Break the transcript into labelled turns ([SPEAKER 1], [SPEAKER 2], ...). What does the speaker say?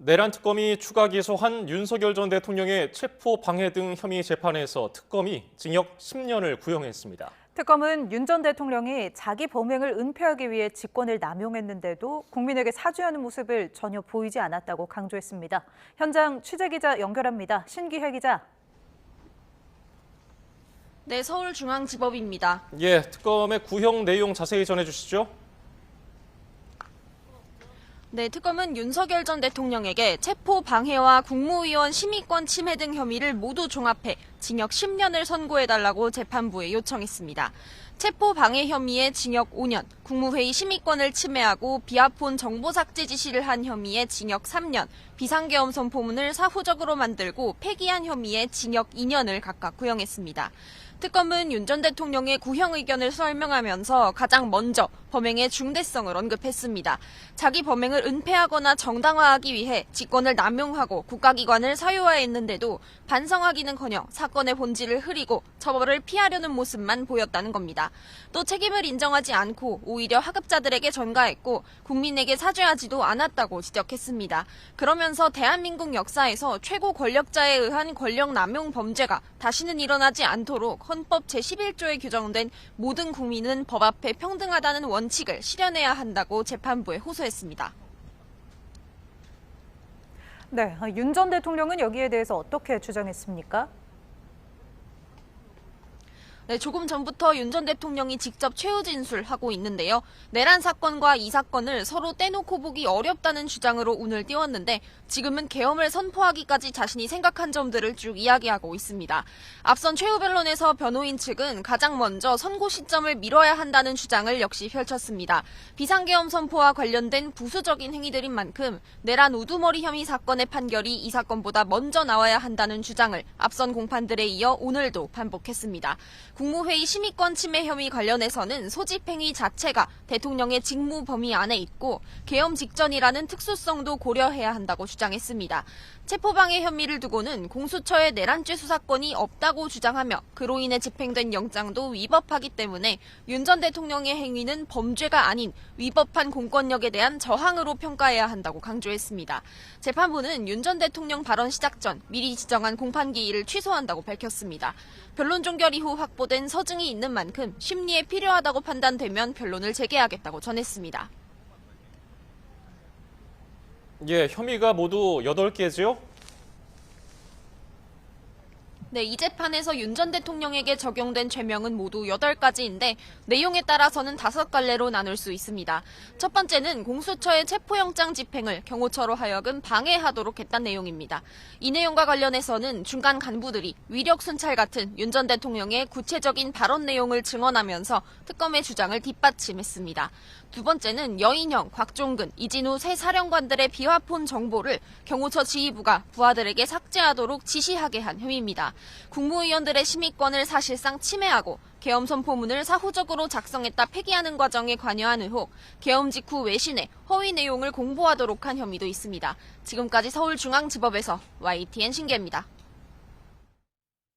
[SPEAKER 1] 내란 특검이 추가 기소한 윤석열 전 대통령의 체포 방해 등 혐의 재판에서 특검이 징역 10년을 구형했습니다.
[SPEAKER 2] 특검은 윤 전 대통령이 자기 범행을 은폐하기 위해 직권을 남용했는데도 국민에게 사죄하는 모습을 전혀 보이지 않았다고 강조했습니다. 현장 취재기자 연결합니다. 신기혜 기자.
[SPEAKER 3] 네, 서울중앙지법입니다.
[SPEAKER 1] 특검의 구형 내용 자세히 전해주시죠.
[SPEAKER 3] 네, 특검은 윤석열 전 대통령에게 체포 방해와 국무위원 심의권 침해 등 혐의를 모두 종합해 징역 10년을 선고해달라고 재판부에 요청했습니다. 체포 방해 혐의에 징역 5년, 국무회의 심의권을 침해하고 비아폰 정보 삭제 지시를 한 혐의에 징역 3년, 비상계엄 선포문을 사후적으로 만들고 폐기한 혐의에 징역 2년을 각각 구형했습니다. 특검은 윤 전 대통령의 구형 의견을 설명하면서 가장 먼저 범행의 중대성을 언급했습니다. 자기 범행을 은폐하거나 정당화하기 위해 직권을 남용하고 국가기관을 사유화했는데도 반성하기는커녕 사건의 본질을 흐리고 처벌을 피하려는 모습만 보였다는 겁니다. 또 책임을 인정하지 않고 오히려 하급자들에게 전가했고 국민에게 사죄하지도 않았다고 지적했습니다. 그러면서 대한민국 역사에서 최고 권력자에 의한 권력 남용 범죄가 다시는 일어나지 않도록 헌법 제11조에 규정된 모든 국민은 법 앞에 평등하다는 원칙을 실현해야 한다고 재판부에 호소했습니다.
[SPEAKER 2] 네, 윤 전 대통령은 여기에 대해서 어떻게 주장했습니까?
[SPEAKER 3] 네, 조금 전부터 윤 전 대통령이 직접 최후 진술하고 있는데요. 내란 사건과 이 사건을 서로 떼놓고 보기 어렵다는 주장으로 운을 띄웠는데 지금은 계엄을 선포하기까지 자신이 생각한 점들을 쭉 이야기하고 있습니다. 앞선 최후 변론에서 변호인 측은 가장 먼저 선고 시점을 미뤄야 한다는 주장을 역시 펼쳤습니다. 비상계엄 선포와 관련된 부수적인 행위들인 만큼 내란 우두머리 혐의 사건의 판결이 이 사건보다 먼저 나와야 한다는 주장을 앞선 공판들에 이어 오늘도 반복했습니다. 국무회의 심의권 침해 혐의 관련해서는 소집행위 자체가 대통령의 직무 범위 안에 있고 계엄 직전이라는 특수성도 고려해야 한다고 주장했습니다. 체포방해 혐의를 두고는 공수처의 내란죄 수사권이 없다고 주장하며 그로 인해 집행된 영장도 위법하기 때문에 윤 전 대통령의 행위는 범죄가 아닌 위법한 공권력에 대한 저항으로 평가해야 한다고 강조했습니다. 재판부는 윤 전 대통령 발언 시작 전 미리 지정한 공판기일을 취소한다고 밝혔습니다. 변론 종결 이후 확보된 서증이 있는 만큼 심리에 필요하다고 판단되면 변론을 재개하겠다고 전했습니다.
[SPEAKER 1] 혐의가 모두 8개죠?
[SPEAKER 3] 네, 이 재판에서 윤 전 대통령에게 적용된 죄명은 모두 8가지인데 내용에 따라서는 5갈래로 나눌 수 있습니다. 첫 번째는 공수처의 체포영장 집행을 경호처로 하여금 방해하도록 했다는 내용입니다. 이 내용과 관련해서는 중간 간부들이 위력 순찰 같은 윤 전 대통령의 구체적인 발언 내용을 증언하면서 특검의 주장을 뒷받침했습니다. 두 번째는 여인형, 곽종근, 이진우 세 사령관들의 비화폰 정보를 경호처 지휘부가 부하들에게 삭제하도록 지시하게 한 혐의입니다. 국무위원들의 심의권을 사실상 침해하고 계엄 선포문을 사후적으로 작성했다 폐기하는 과정에 관여한 의혹, 계엄 직후 외신에 허위 내용을 공보하도록 한 혐의도 있습니다. 지금까지 서울중앙지법에서 YTN 신기혜입니다.